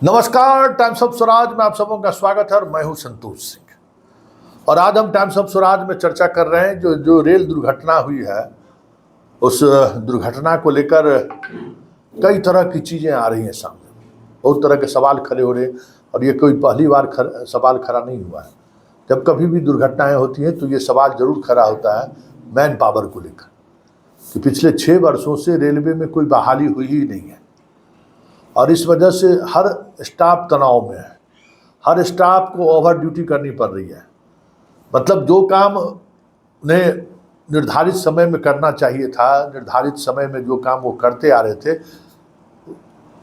नमस्कार, times of Swaraj में आप सबों का स्वागत है और मैं हूं संतोष सिंह। और आज हम टाइम्स ऑफ स्वराज में चर्चा कर रहे हैं जो जो रेल दुर्घटना हुई है उस दुर्घटना को लेकर कई तरह की चीज़ें आ रही हैं सामने, बहुत तरह के सवाल खड़े हो रहे हैं। और ये कोई पहली बार सवाल खड़ा नहीं हुआ है। जब कभी भी दुर्घटनाएं होती हैं तो ये सवाल जरूर खड़ा होता है मैन पावर को लेकर कि पिछले 6 वर्षों से रेलवे में कोई बहाली हुई ही नहीं है और इस वजह से हर स्टाफ तनाव में है। हर स्टाफ को ओवर ड्यूटी करनी पड़ रही है। मतलब जो काम उन्हें निर्धारित समय में करना चाहिए था, निर्धारित समय में जो काम वो करते आ रहे थे,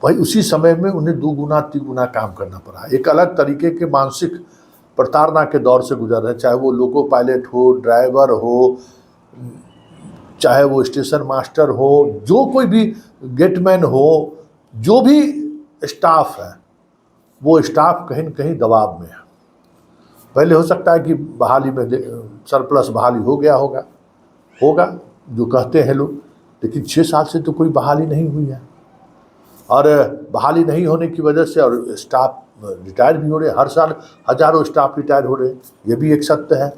वही उसी समय में उन्हें 2 गुना 3 गुना काम करना पड़ा। एक अलग तरीके के मानसिक प्रताड़ना के दौर से गुजर रहे हैं, चाहे वो लोको पायलट हो, ड्राइवर हो, चाहे वो स्टेशन मास्टर हो, जो कोई भी गेटमैन हो, जो भी स्टाफ है वो स्टाफ कहीं न कहीं दबाव में है। पहले हो सकता है कि बहाली में सरप्लस बहाली हो गया होगा जो कहते हैं लोग, लेकिन 6 साल से तो कोई बहाली नहीं हुई है। और बहाली नहीं होने की वजह से और स्टाफ रिटायर भी हो रहे हैं। हर साल हज़ारों स्टाफ रिटायर हो रहे हैं, ये भी एक सत्य है।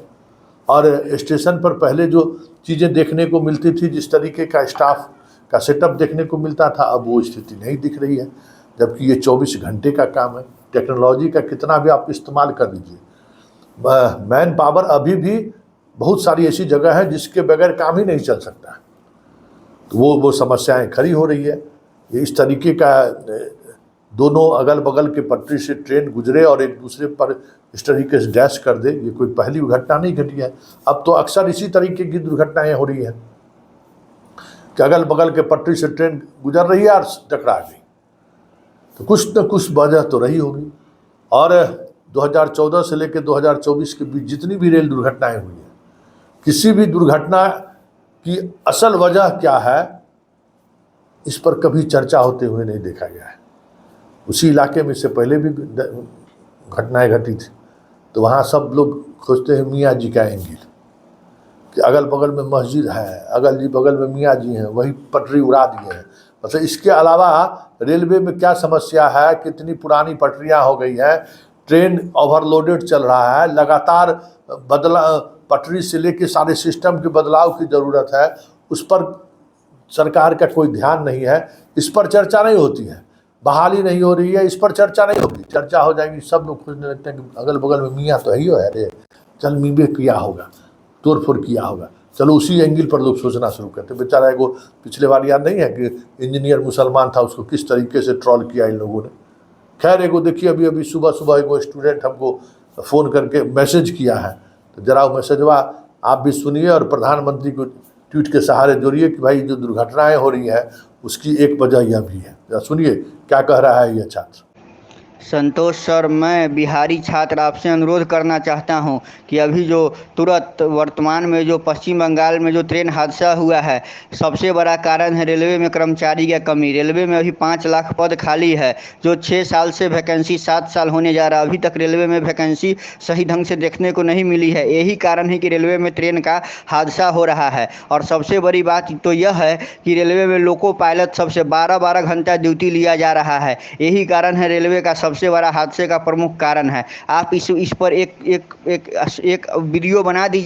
और स्टेशन पर पहले जो चीज़ें देखने को मिलती थी, जिस तरीके का स्टाफ का सेटअप देखने को मिलता था, अब वो स्थिति नहीं दिख रही है। जबकि ये 24 घंटे का काम है। टेक्नोलॉजी का कितना भी आप इस्तेमाल कर लीजिए, मैन पावर अभी भी बहुत सारी ऐसी जगह है जिसके बगैर काम ही नहीं चल सकता। तो वो समस्याएं खड़ी हो रही है। ये इस तरीके का दोनों अगल बगल के पटरी से ट्रेन गुजरे और एक दूसरे पर इस तरीके से डैश कर दे, ये कोई पहली घटना नहीं घटी है। अब तो अक्सर इसी तरीके की दुर्घटनाएं हो रही हैं कि अगल बगल के पटरी से ट्रेन गुजर रही है और टकरा गई। तो कुछ न कुछ वजह तो रही होगी। और 2014 से लेकर 2024 के बीच जितनी भी रेल दुर्घटनाएं हुई हैं, किसी भी दुर्घटना की असल वजह क्या है, इस पर कभी चर्चा होते हुए नहीं देखा गया है। उसी इलाके में इससे पहले भी घटनाएं घटी थी, तो वहाँ सब लोग खोजते हैं मियाँ जी का एंगल कि अगल बगल में मस्जिद है, अगल बगल में मियाँ जी हैं, वही पटरी उड़ा दिए हैं। मतलब इसके अलावा रेलवे में क्या समस्या है, कितनी पुरानी पटरियां हो गई हैं, ट्रेन ओवरलोडेड चल रहा है, लगातार पटरी से लेके सारे सिस्टम के बदलाव की ज़रूरत है, उस पर सरकार का कोई ध्यान नहीं है। इस पर चर्चा नहीं होती है। बहाली नहीं हो रही है, इस पर चर्चा नहीं होगी। चर्चा हो जाएगी, सब लोग खोजने लगते हैं कि अगल बगल में मियाँ तो ही हो, अरे चल मीबे किया होगा, तोड़ फोड़ किया होगा, चलो उसी एंगल पर लोग सोचना शुरू करते। बेचारा एगो पिछले बार याद नहीं है कि इंजीनियर मुसलमान था, उसको किस तरीके से ट्रोल किया इन लोगों ने। खैर एगो देखिए, अभी सुबह एगो स्टूडेंट हमको फ़ोन करके मैसेज किया है, तो ज़रा वो मैसेजवा आप भी सुनिए और प्रधानमंत्री को ट्वीट के सहारे जोड़िए कि भाई जो दुर्घटनाएँ हो रही हैं उसकी एक वजह यह भी है। जरा सुनिए क्या कह रहा है यह छात्र। संतोष सर, मैं बिहारी छात्र आपसे अनुरोध करना चाहता हूं कि अभी जो तुरंत वर्तमान में जो पश्चिम बंगाल में जो ट्रेन हादसा हुआ है, सबसे बड़ा कारण है रेलवे में कर्मचारी की कमी। रेलवे में अभी 5 लाख पद खाली है, जो 6 साल से वैकेंसी 7 साल होने जा रहा है। अभी तक रेलवे में वैकेंसी सही ढंग से देखने को नहीं मिली है। यही कारण है कि रेलवे में ट्रेन का हादसा हो रहा है। और सबसे बड़ी बात तो यह है कि रेलवे में लोको पायलट सबसे 12-12 घंटा ड्यूटी लिया जा रहा है। यही कारण है रेलवे का सबसे बड़ा हादसे का प्रमुख कारण है। आप इस पर एक वीडियो बना दीजिए।